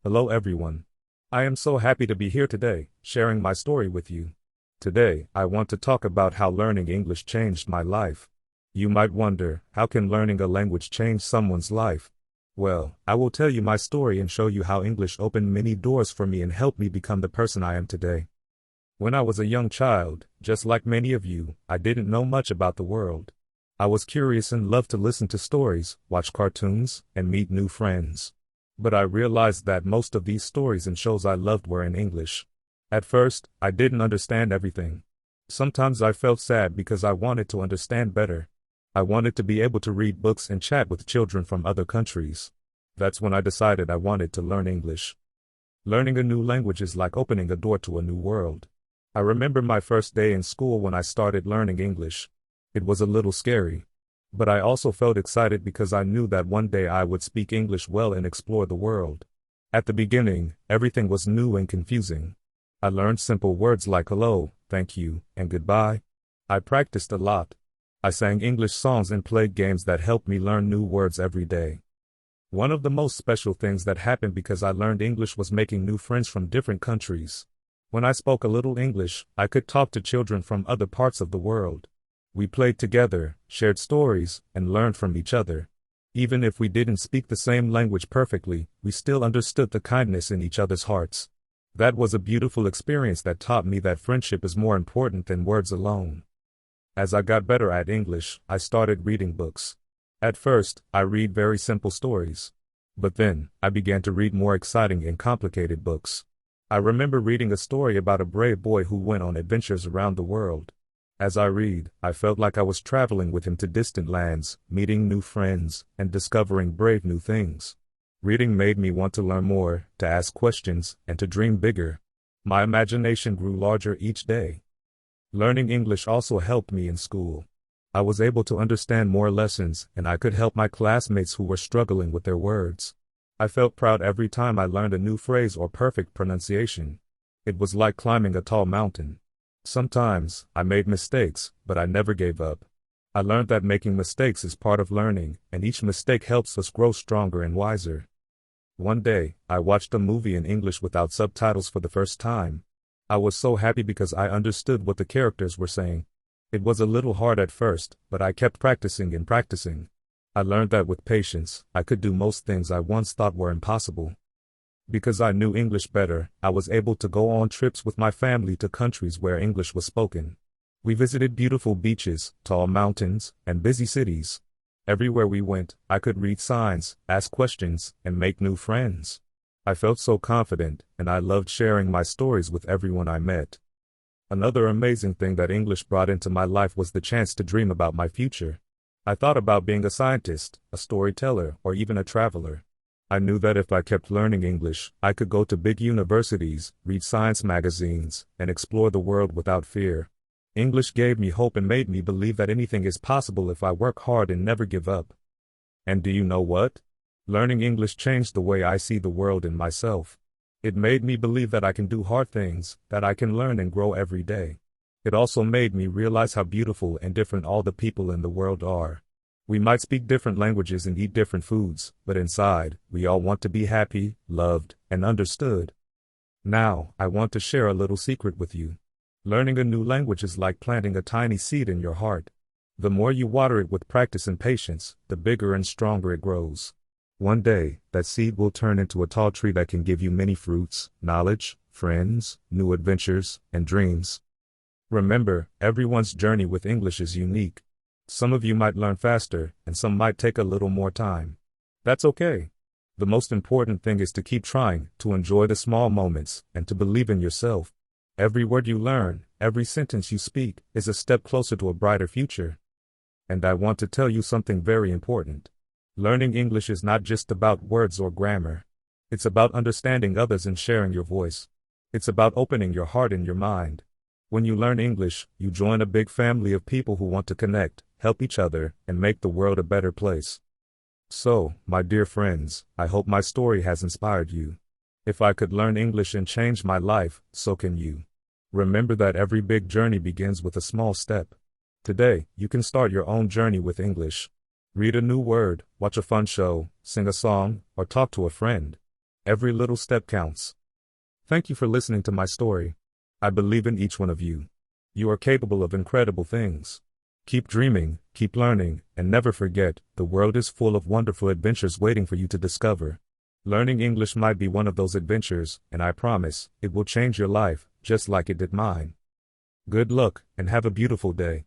Hello everyone. I am so happy to be here today, sharing my story with you. Today, I want to talk about how learning English changed my life. You might wonder, how can learning a language change someone's life? Well, I will tell you my story and show you how English opened many doors for me and helped me become the person I am today. When I was a young child, just like many of you, I didn't know much about the world. I was curious and loved to listen to stories, watch cartoons, and meet new friends. But I realized that most of these stories and shows I loved were in English. At first, I didn't understand everything. Sometimes I felt sad because I wanted to understand better. I wanted to be able to read books and chat with children from other countries. That's when I decided I wanted to learn English. Learning a new language is like opening a door to a new world. I remember my first day in school when I started learning English. It was a little scary. But I also felt excited because I knew that one day I would speak English well and explore the world. At the beginning, everything was new and confusing. I learned simple words like hello, thank you, and goodbye. I practiced a lot. I sang English songs and played games that helped me learn new words every day. One of the most special things that happened because I learned English was making new friends from different countries. When I spoke a little English, I could talk to children from other parts of the world. We played together, shared stories, and learned from each other. Even if we didn't speak the same language perfectly, we still understood the kindness in each other's hearts. That was a beautiful experience that taught me that friendship is more important than words alone. As I got better at English, I started reading books. At first, I read very simple stories. But then, I began to read more exciting and complicated books. I remember reading a story about a brave boy who went on adventures around the world. As I read, I felt like I was traveling with him to distant lands, meeting new friends, and discovering brave new things. Reading made me want to learn more, to ask questions, and to dream bigger. My imagination grew larger each day. Learning English also helped me in school. I was able to understand more lessons, and I could help my classmates who were struggling with their words. I felt proud every time I learned a new phrase or perfect pronunciation. It was like climbing a tall mountain. Sometimes, I made mistakes, but I never gave up. I learned that making mistakes is part of learning, and each mistake helps us grow stronger and wiser. One day, I watched a movie in English without subtitles for the first time. I was so happy because I understood what the characters were saying. It was a little hard at first, but I kept practicing and practicing. I learned that with patience, I could do most things I once thought were impossible. Because I knew English better, I was able to go on trips with my family to countries where English was spoken. We visited beautiful beaches, tall mountains, and busy cities. Everywhere we went, I could read signs, ask questions, and make new friends. I felt so confident, and I loved sharing my stories with everyone I met. Another amazing thing that English brought into my life was the chance to dream about my future. I thought about being a scientist, a storyteller, or even a traveler. I knew that if I kept learning English, I could go to big universities, read science magazines, and explore the world without fear. English gave me hope and made me believe that anything is possible if I work hard and never give up. And do you know what? Learning English changed the way I see the world and myself. It made me believe that I can do hard things, that I can learn and grow every day. It also made me realize how beautiful and different all the people in the world are. We might speak different languages and eat different foods, but inside, we all want to be happy, loved, and understood. Now, I want to share a little secret with you. Learning a new language is like planting a tiny seed in your heart. The more you water it with practice and patience, the bigger and stronger it grows. One day, that seed will turn into a tall tree that can give you many fruits, knowledge, friends, new adventures, and dreams. Remember, everyone's journey with English is unique. Some of you might learn faster, and some might take a little more time. That's okay. The most important thing is to keep trying, to enjoy the small moments, and to believe in yourself. Every word you learn, every sentence you speak, is a step closer to a brighter future. And I want to tell you something very important. Learning English is not just about words or grammar. It's about understanding others and sharing your voice. It's about opening your heart and your mind. When you learn English, you join a big family of people who want to connect, help each other, and make the world a better place. So, my dear friends, I hope my story has inspired you. If I could learn English and change my life, so can you. Remember that every big journey begins with a small step. Today, you can start your own journey with English. Read a new word, watch a fun show, sing a song, or talk to a friend. Every little step counts. Thank you for listening to my story. I believe in each one of you. You are capable of incredible things. Keep dreaming, keep learning, and never forget, the world is full of wonderful adventures waiting for you to discover. Learning English might be one of those adventures, and I promise, it will change your life, just like it did mine. Good luck, and have a beautiful day.